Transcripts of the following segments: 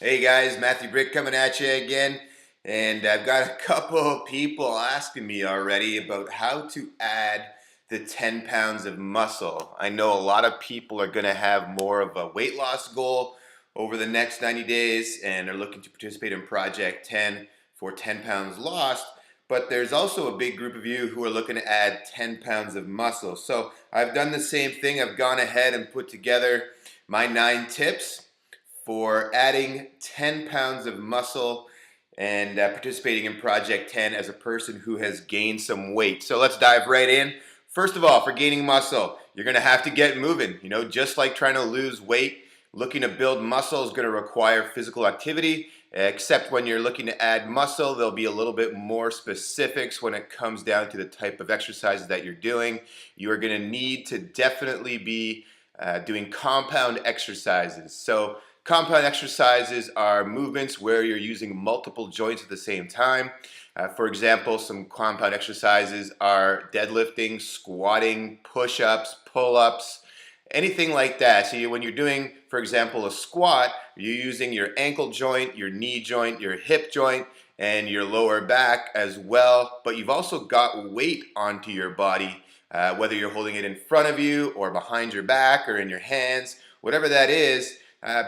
Hey guys, Britt coming at you again. And I've got a couple of people asking me already about how to add the 10 pounds of muscle. I know a lot of people are going to have more of a weight loss goal over the next 90 days and are looking to participate in Project 10 for 10 pounds lost. But there's also a big group of you who are looking to add 10 pounds of muscle. So I've done the same thing. I've gone ahead and put together my 9 tips for adding 10 pounds of muscle and participating in Project 10 as a person who has gained some weight. So let's dive right in. First of all, for gaining muscle, you're going to have to get moving. You know, just like trying to lose weight, looking to build muscle is going to require physical activity. Except when you're looking to add muscle, there'll be a little bit more specifics when it comes down to the type of exercises that you're doing. You are going to need to definitely be doing compound exercises. So compound exercises are movements where you're using multiple joints at the same time. For example, some compound exercises are deadlifting, squatting, push-ups, pull-ups, anything like that. So when you're doing, for example, a squat, you're using your ankle joint, your knee joint, your hip joint, and your lower back as well. But you've also got weight onto your body, whether you're holding it in front of you or behind your back or in your hands, whatever that is.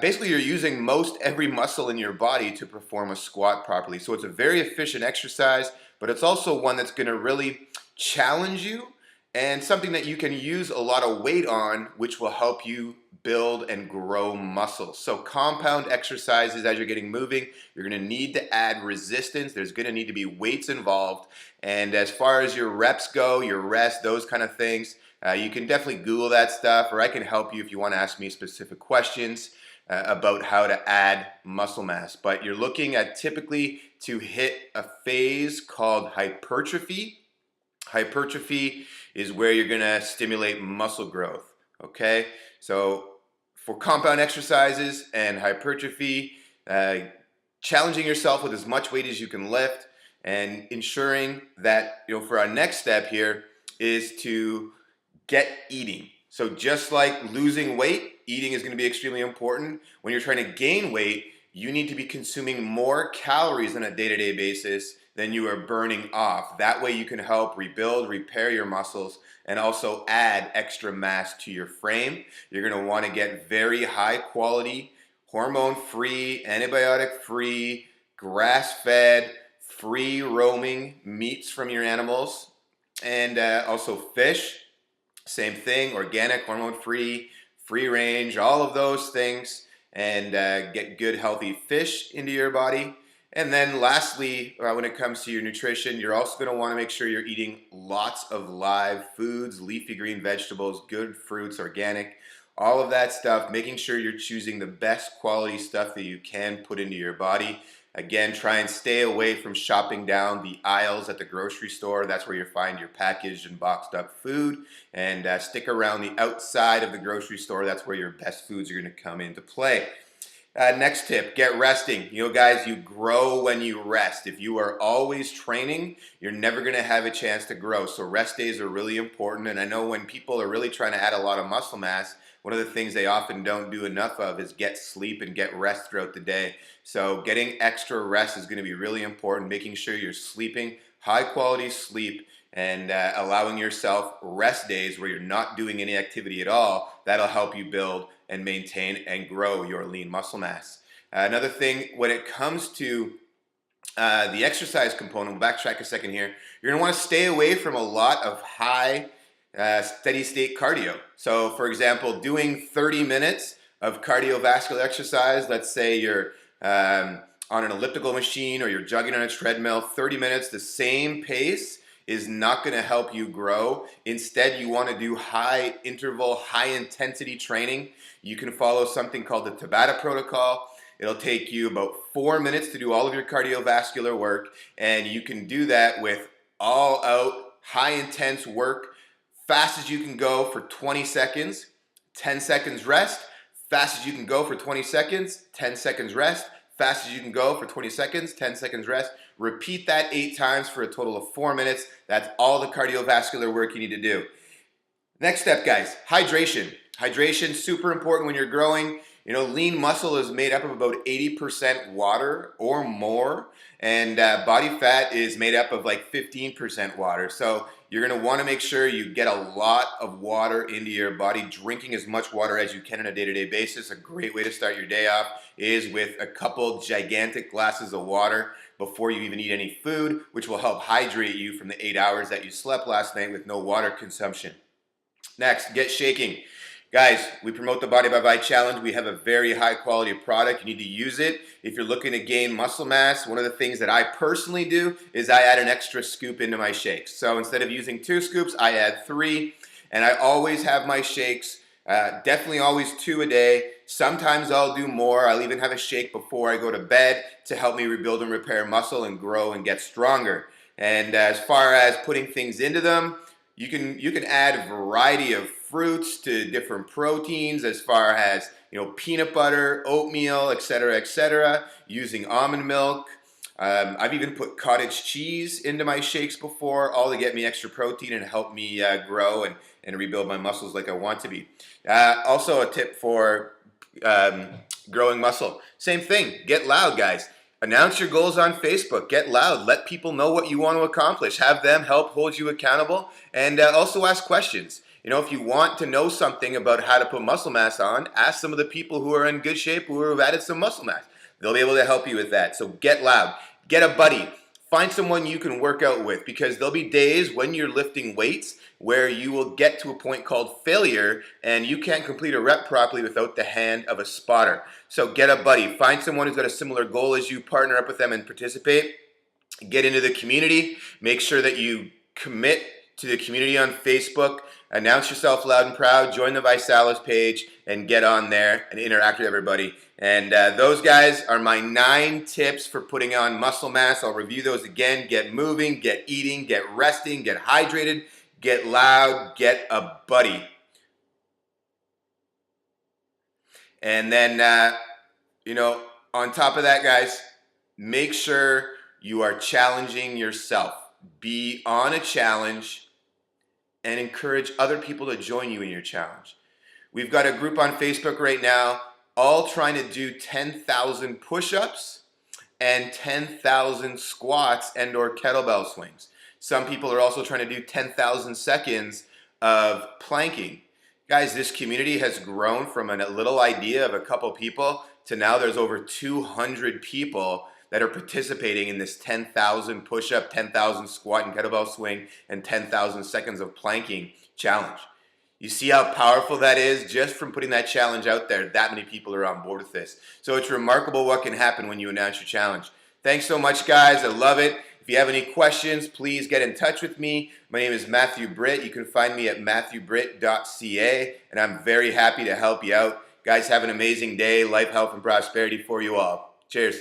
Basically, you're using most every muscle in your body to perform a squat properly. So it's a very efficient exercise, but it's also one that's going to really challenge you and something that you can use a lot of weight on, which will help you build and grow muscle. So compound exercises as you're getting moving, you're going to need to add resistance. There's going to need to be weights involved. And as far as your reps go, your rest, those kind of things, you can definitely Google that stuff, or I can help you if you want to ask me specific questions about how to add muscle mass. But you're looking at typically to hit a phase called hypertrophy. Hypertrophy is where you're going to stimulate muscle growth. Okay, so for compound exercises and hypertrophy, challenging yourself with as much weight as you can lift, and ensuring that, you know, for our next step here is to get eating. So just like losing weight, eating is going to be extremely important. When you're trying to gain weight, you need to be consuming more calories on a day-to-day basis than you are burning off. That way you can help rebuild, repair your muscles, and also add extra mass to your frame. You're going to want to get very high quality, hormone-free, antibiotic-free, grass-fed, free roaming meats from your animals, and also fish. Same thing, organic, hormone-free, free range, all of those things, and get good healthy fish into your body. And then lastly, when it comes to your nutrition, you're also going to want to make sure you're eating lots of live foods, leafy green vegetables, good fruits, organic, all of that stuff, making sure you're choosing the best quality stuff that you can put into your body. Again, try and stay away from shopping down the aisles at the grocery store. That's where you find your packaged and boxed up food. And stick around the outside of the grocery store. That's where your best foods are going to come into play. Next tip, get resting. You know, guys, you grow when you rest. If you are always training, you're never going to have a chance to grow. So rest days are really important. And I know when people are really trying to add a lot of muscle mass, one of the things they often don't do enough of is get sleep and get rest throughout the day. So getting extra rest is going to be really important, making sure you're sleeping, high quality sleep, and allowing yourself rest days where you're not doing any activity at all. That'll help you build and maintain and grow your lean muscle mass. Another thing, when it comes to the exercise component, we'll backtrack a second here. You're going to want to stay away from a lot of high steady state cardio. So for example, doing 30 minutes of cardiovascular exercise, let's say you're on an elliptical machine or you're jogging on a treadmill, 30 minutes, the same pace is not going to help you grow. Instead, you want to do high interval, high intensity training. You can follow something called the Tabata protocol. It'll take you about 4 minutes to do all of your cardiovascular work, and you can do that with all out, high intense work, fast as you can go for 20 seconds, 10 seconds rest, fast as you can go for 20 seconds, 10 seconds rest, fast as you can go for 20 seconds, 10 seconds rest. Repeat that 8 times for a total of 4 minutes. That's all the cardiovascular work you need to do. Next step, guys, hydration. Hydration, super important when you're growing. You know, lean muscle is made up of about 80% water or more, and body fat is made up of like 15% water. So you're gonna wanna make sure you get a lot of water into your body, drinking as much water as you can on a day-to-day basis. A great way to start your day off is with a couple gigantic glasses of water before you even eat any food, which will help hydrate you from the 8 hours that you slept last night with no water consumption. Next, get shaking. Guys, we promote the Body by Vi Challenge. We have a very high quality product. You need to use it. If you're looking to gain muscle mass, one of the things that I personally do is I add an extra scoop into my shakes. So instead of using 2 scoops, I add 3. And I always have my shakes, definitely always 2 a day. Sometimes I'll do more. I'll even have a shake before I go to bed to help me rebuild and repair muscle and grow and get stronger. And as far as putting things into them, you can add a variety of fruits to different proteins, as far as, you know, peanut butter, oatmeal, etc., using almond milk. I've even put cottage cheese into my shakes before, all to get me extra protein and help me grow and rebuild my muscles like I want to be. Also a tip for growing muscle. Same thing, get loud, guys. Announce your goals on Facebook. Get loud. Let people know what you want to accomplish. Have them help hold you accountable, and also ask questions. You know, if you want to know something about how to put muscle mass on, ask some of the people who are in good shape who have added some muscle mass. They'll be able to help you with that. So get loud. Get a buddy. Find someone you can work out with, because there'll be days when you're lifting weights where you will get to a point called failure and you can't complete a rep properly without the hand of a spotter. So get a buddy. Find someone who's got a similar goal as you, partner up with them and participate. Get into the community. Make sure that you commit to the community on Facebook. Announce yourself loud and proud. Join the Visalis page and get on there and interact with everybody. And those guys are my 9 tips for putting on muscle mass. I'll review those again. Get moving, get eating, get resting, get hydrated, get loud, get a buddy. And then, you know, on top of that, guys, make sure you are challenging yourself. Be on a challenge and encourage other people to join you in your challenge. We've got a group on Facebook right now, all trying to do 10,000 push-ups and 10,000 squats and or kettlebell swings. Some people are also trying to do 10,000 seconds of planking. Guys, this community has grown from a little idea of a couple people to now there's over 200 people that are participating in this 10,000 push-up, 10,000 squat and kettlebell swing, and 10,000 seconds of planking challenge. You see how powerful that is just from putting that challenge out there? That many people are on board with this. So it's remarkable what can happen when you announce your challenge. Thanks so much, guys. I love it. If you have any questions, please get in touch with me. My name is Matthew Britt. You can find me at matthewbritt.ca, and I'm very happy to help you out. Guys, have an amazing day. Life, health, and prosperity for you all. Cheers.